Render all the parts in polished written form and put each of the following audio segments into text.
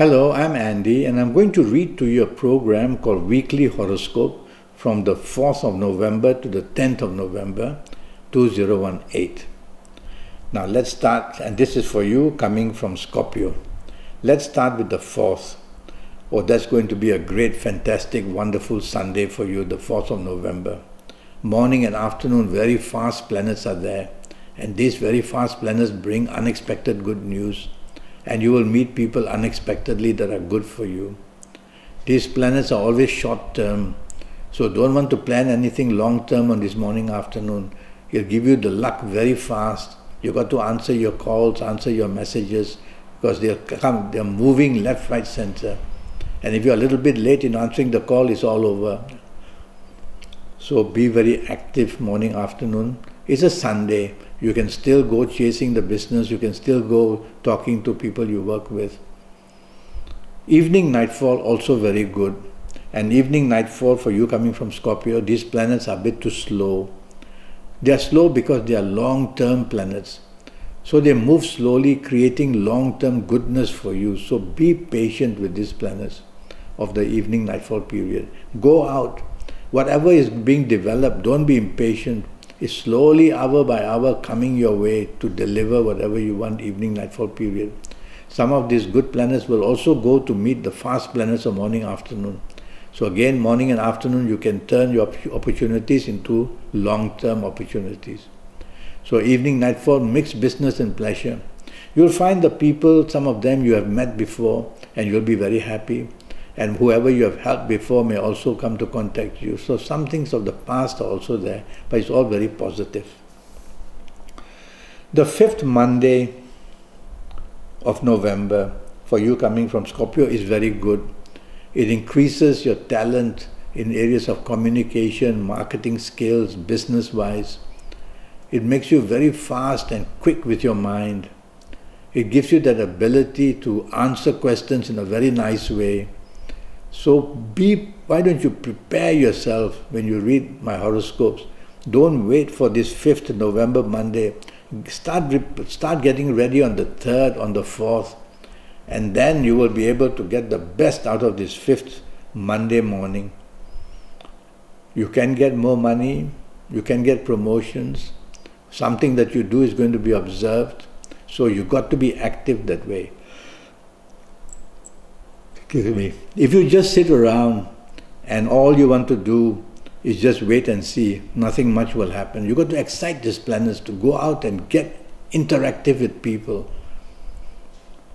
Hello, I'm Andy and I'm going to read to you a program called Weekly Horoscope from the 4th of November to the 10th of November 2018. Now let's start, and this is for you coming from Scorpio. Let's start with the 4th. Oh, that's going to be a great, fantastic, wonderful Sunday for you, the 4th of November. Morning and afternoon, very fast planets are there. And these very fast planets bring unexpected good news. And you will meet people unexpectedly that are good for you. These planets are always short term. So don't want to plan anything long term on this morning, afternoon. It'll give you the luck very fast. You got to answer your calls, answer your messages, because they're moving left, right, center. And if you're a little bit late in answering the call, it's all over. So be very active morning, afternoon. It's a Sunday. You can still go chasing the business. You can still go talking to people you work with. Evening nightfall also very good. And evening nightfall for you coming from Scorpio, these planets are a bit too slow. They are slow because they are long-term planets. So they move slowly, creating long-term goodness for you. So be patient with these planets of the evening nightfall period. Go out. Whatever is being developed, don't be impatient. It's slowly, hour by hour, coming your way to deliver whatever you want evening nightfall period. Some of these good planets will also go to meet the fast planets of morning, afternoon. So again, morning and afternoon, you can turn your opportunities into long-term opportunities. So evening nightfall, mixed business and pleasure. You'll find the people, some of them you have met before, and you'll be very happy. And whoever you have helped before may also come to contact you. So some things of the past are also there, but it's all very positive. The 5th Monday of November for you coming from Scorpio is very good. It increases your talent in areas of communication, marketing skills, business-wise. It makes you very fast and quick with your mind. It gives you that ability to answer questions in a very nice way. So why don't you prepare yourself when you read my horoscopes? Don't wait for this 5th November Monday. Start getting ready on the 3rd, on the 4th, and then you will be able to get the best out of this 5th Monday morning. You can get more money, you can get promotions. Something that you do is going to be observed. So you got to be active that way. Excuse me. If you just sit around and all you want to do is just wait and see, nothing much will happen. You got to excite these planets to go out and get interactive with people.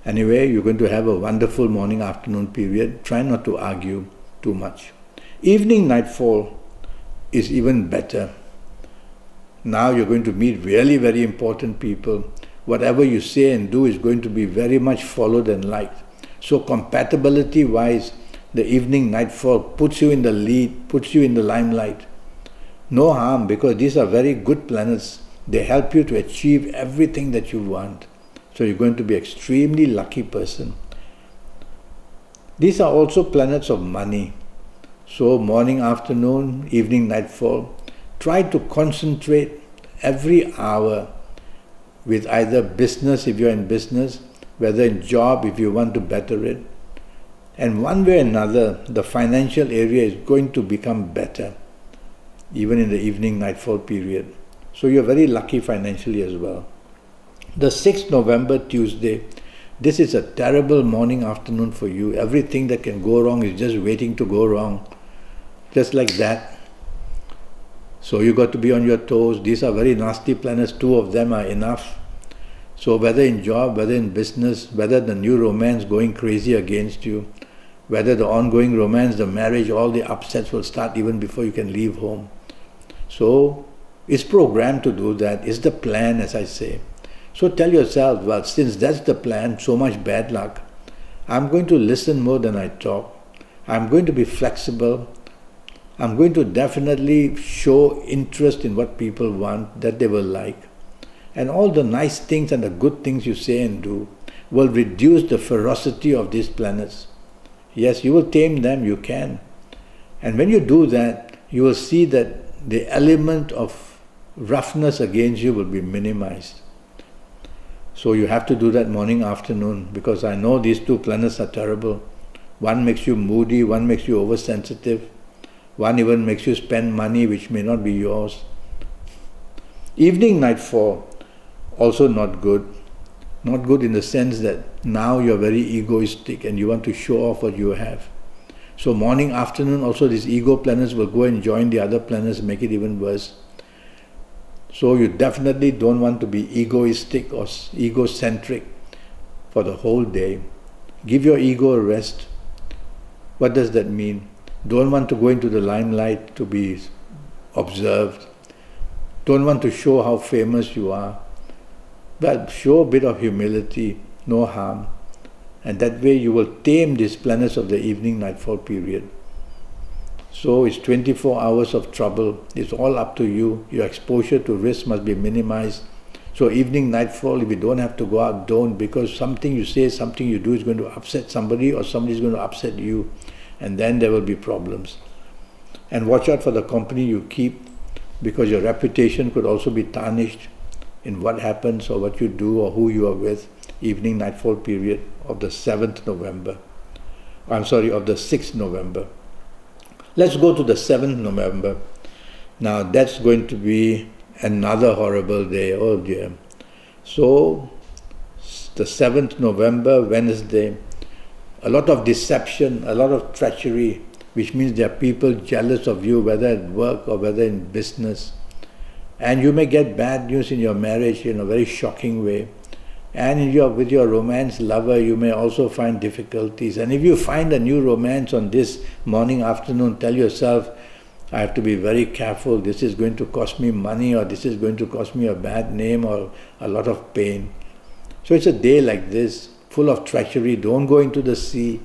Anyway, you're going to have a wonderful morning afternoon period. Try not to argue too much. Evening nightfall is even better. Now you're going to meet really very important people. Whatever you say and do is going to be very much followed and liked. So compatibility-wise, the evening nightfall puts you in the lead, puts you in the limelight. No harm, because these are very good planets. They help you to achieve everything that you want. So you're going to be an extremely lucky person. These are also planets of money. So morning, afternoon, evening, nightfall, try to concentrate every hour with either business if you're in business, whether in job if you want to better it. And one way or another, the financial area is going to become better, even in the evening nightfall period. So you're very lucky financially as well. The 6th November, Tuesday, this is a terrible morning, afternoon for you. Everything that can go wrong is just waiting to go wrong. Just like that. So you got to be on your toes. These are very nasty planets. 2 of them are enough. So whether in job, whether in business, whether the new romance going crazy against you, whether the ongoing romance, the marriage, all the upsets will start even before you can leave home. So it's programmed to do that. It's the plan, as I say. So tell yourself, well, since that's the plan, so much bad luck, I'm going to listen more than I talk. I'm going to be flexible. I'm going to definitely show interest in what people want, that they will like. And all the nice things and the good things you say and do will reduce the ferocity of these planets. Yes, you will tame them, you can. And when you do that, you will see that the element of roughness against you will be minimized. So you have to do that morning, afternoon, because I know these two planets are terrible. One makes you moody, one makes you oversensitive, one even makes you spend money which may not be yours. Evening nightfall, also not good. Not good in the sense that now you're very egoistic and you want to show off what you have. So morning, afternoon, also these ego planets will go and join the other planets, make it even worse. So you definitely don't want to be egoistic or egocentric for the whole day. Give your ego a rest. What does that mean? Don't want to go into the limelight to be observed. Don't want to show how famous you are. Well, show a bit of humility, no harm. And that way you will tame these planets of the evening nightfall period. So it's 24 hours of trouble. It's all up to you. Your exposure to risk must be minimized. So evening nightfall, if you don't have to go out, don't, because something you say, something you do is going to upset somebody, or somebody is going to upset you, and then there will be problems. And watch out for the company you keep, because your reputation could also be tarnished in what happens or what you do or who you are with. Evening nightfall period of the 7th November. Of the 6th November. Let's go to the 7th November. Now that's going to be another horrible day. Oh dear. So the 7th November, Wednesday, a lot of deception, a lot of treachery, which means there are people jealous of you, whether at work or whether in business. And you may get bad news in your marriage in a very shocking way. And with your romance lover, you may also find difficulties. And if you find a new romance on this morning, afternoon, tell yourself, I have to be very careful. This is going to cost me money, or this is going to cost me a bad name or a lot of pain. So it's a day like this, full of treachery. Don't go into the sea.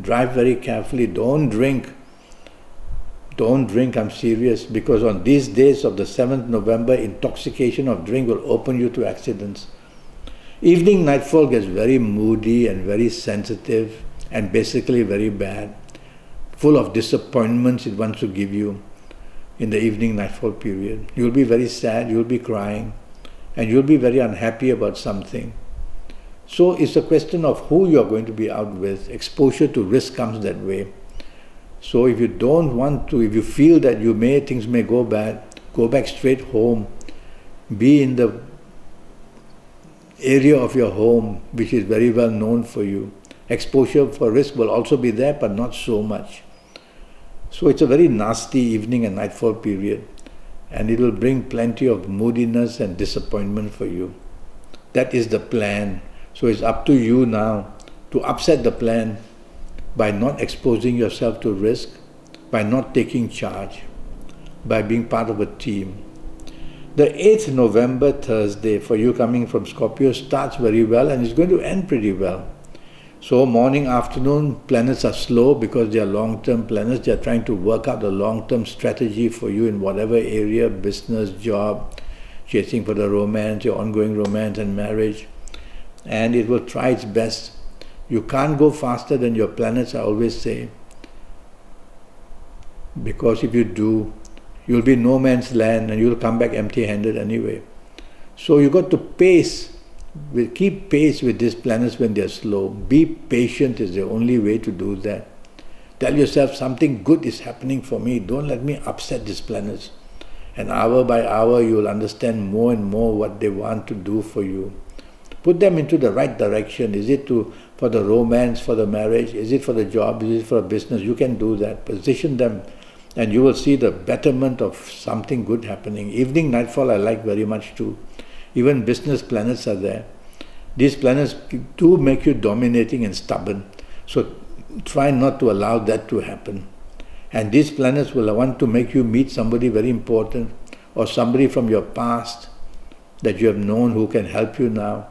Drive very carefully. Don't drink. Don't drink, I'm serious, because on these days of the 7th November, intoxication of drink will open you to accidents. Evening nightfall gets very moody and very sensitive and basically very bad, full of disappointments it wants to give you in the evening nightfall period. You'll be very sad, you'll be crying, and you'll be very unhappy about something. So it's a question of who you're going to be out with. Exposure to risk comes that way. So if you don't want to, if you feel that things may go bad, go back straight home. Be in the area of your home which is very well known for you. Exposure for risk will also be there, but not so much. So it's a very nasty evening and nightfall period, and it will bring plenty of moodiness and disappointment for you. That is the plan. So it's up to you now to upset the plan by not exposing yourself to risk, by not taking charge, by being part of a team. The 8th November, Thursday, for you coming from Scorpio, starts very well and is going to end pretty well. So morning, afternoon, planets are slow because they are long-term planets. They are trying to work out a long-term strategy for you in whatever area, business, job, chasing for the romance, your ongoing romance and marriage. And it will try its best. You can't go faster than your planets, I always say. Because if you do, you'll be no man's land and you'll come back empty-handed anyway. So you got to keep pace with these planets when they're slow. Be patient is the only way to do that. Tell yourself something good is happening for me. Don't let me upset these planets. And hour by hour you will understand more and more what they want to do for you. Put them into the right direction. Is it for the romance, for the marriage? Is it for the job? Is it for a business? You can do that. Position them and you will see the betterment of something good happening. Evening nightfall I like very much too. Even business planets are there. These planets do make you dominating and stubborn. So try not to allow that to happen. And these planets will want to make you meet somebody very important or somebody from your past that you have known who can help you now.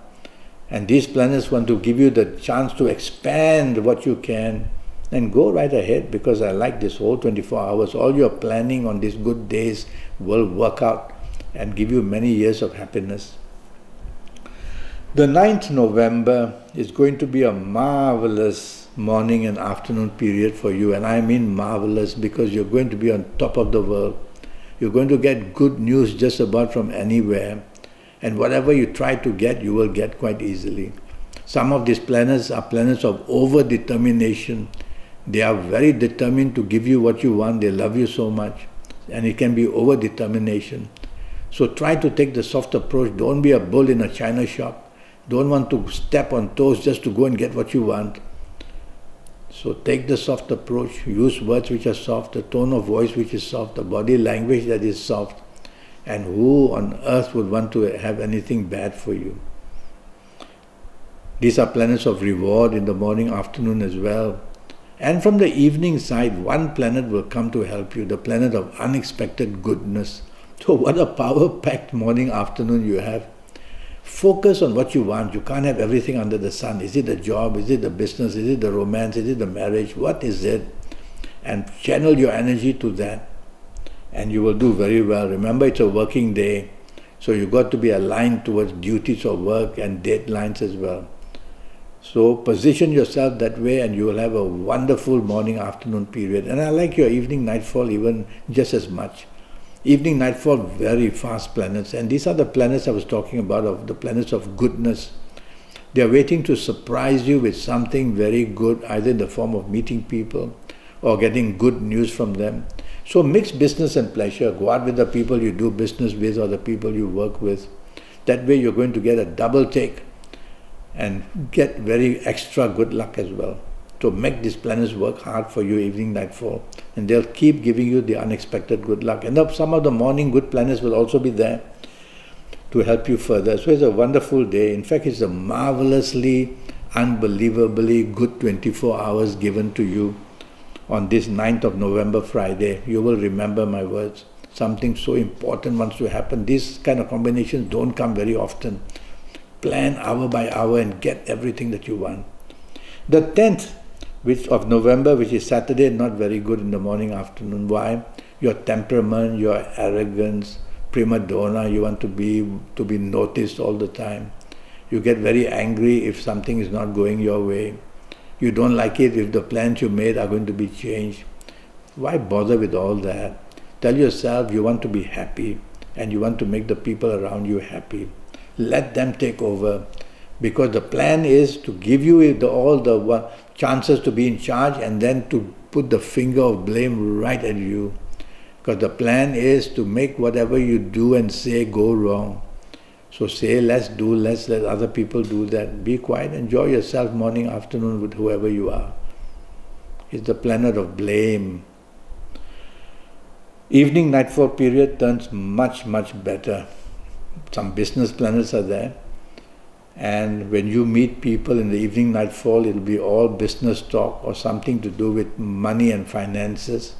And these planets want to give you the chance to expand what you can and go right ahead, because I like this whole 24 hours. All your planning on these good days will work out and give you many years of happiness. The 9th November is going to be a marvelous morning and afternoon period for you, and I mean marvelous because you're going to be on top of the world. You're going to get good news just about from anywhere. And whatever you try to get, you will get quite easily. Some of these planets are planets of over-determination. They are very determined to give you what you want. They love you so much. And it can be over-determination. So try to take the soft approach. Don't be a bull in a china shop. Don't want to step on toes just to go and get what you want. So take the soft approach. Use words which are soft, a tone of voice which is soft, a body language that is soft. And who on earth would want to have anything bad for you? These are planets of reward in the morning, afternoon as well. And from the evening side, one planet will come to help you, the planet of unexpected goodness. So what a power-packed morning, afternoon you have. Focus on what you want. You can't have everything under the sun. Is it the job? Is it the business? Is it the romance? Is it the marriage? What is it? And channel your energy to that. And you will do very well. Remember, it's a working day. So you've got to be aligned towards duties of work and deadlines as well. So position yourself that way and you will have a wonderful morning, afternoon period. And I like your evening, nightfall even just as much. Evening, nightfall, very fast planets. And these are the planets I was talking about, of the planets of goodness. They are waiting to surprise you with something very good, either in the form of meeting people or getting good news from them. So mix business and pleasure. Go out with the people you do business with or the people you work with. That way you're going to get a double take and get very extra good luck as well. So make these planets work hard for you, evening, nightfall, and they'll keep giving you the unexpected good luck. And some of the morning good planets will also be there to help you further. So it's a wonderful day. In fact, it's a marvelously, unbelievably good 24 hours given to you on this 9th of November, Friday. You will remember my words. Something so important wants to happen. These kind of combinations don't come very often. Plan hour by hour and get everything that you want. The 10th of November, which is Saturday, not very good in the morning, afternoon. Why? Your temperament, your arrogance, prima donna, you want to be noticed all the time. You get very angry if something is not going your way. You don't like it if the plans you made are going to be changed. Why bother with all that? Tell yourself you want to be happy and you want to make the people around you happy. Let them take over, because the plan is to give you all the chances to be in charge and then to put the finger of blame right at you. Because the plan is to make whatever you do and say go wrong. So say less, do less, let other people do that. Be quiet, enjoy yourself morning, afternoon with whoever you are. It's the planet of blame. Evening, nightfall period turns much, much better. Some business planets are there. And when you meet people in the evening, nightfall, it'll be all business talk or something to do with money and finances.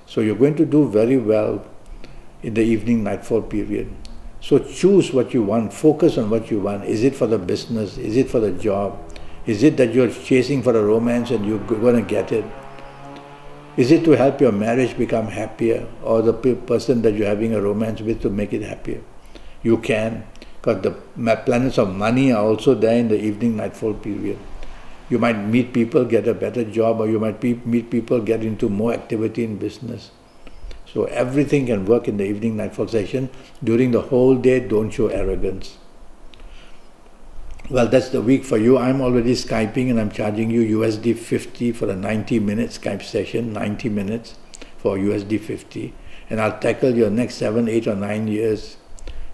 So you're going to do very well in the evening, nightfall period. So choose what you want, focus on what you want. Is it for the business? Is it for the job? Is it that you're chasing for a romance and you're going to get it? Is it to help your marriage become happier, or the person that you're having a romance with to make it happier? You can, because the planets of money are also there in the evening, nightfall period. You might meet people, get a better job, or you might meet people, get into more activity in business. So everything can work in the evening, nightfall session. During the whole day, don't show arrogance. Well, that's the week for you. I'm already Skyping and I'm charging you USD 50 for a 90-minute Skype session, 90 minutes for USD 50. And I'll tackle your next 7, 8 or 9 years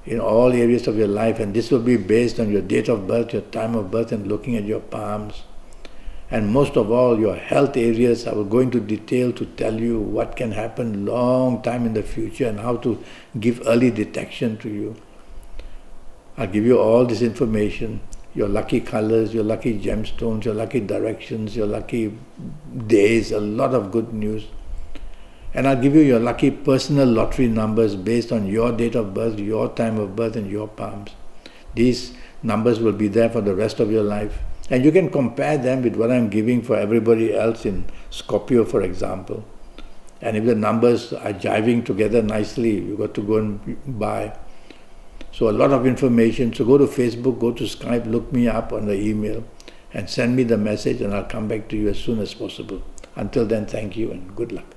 in all areas of your life. And this will be based on your date of birth, your time of birth, and looking at your palms. And most of all, your health areas. I will go into detail to tell you what can happen long time in the future and how to give early detection to you. I'll give you all this information. Your lucky colors, your lucky gemstones, your lucky directions, your lucky days, a lot of good news. And I'll give you your lucky personal lottery numbers based on your date of birth, your time of birth, and your palms. These numbers will be there for the rest of your life. And you can compare them with what I'm giving for everybody else in Scorpio, for example. And if the numbers are jiving together nicely, you've got to go and buy. So a lot of information. So go to Facebook, go to Skype, look me up on the email and send me the message and I'll come back to you as soon as possible. Until then, thank you and good luck.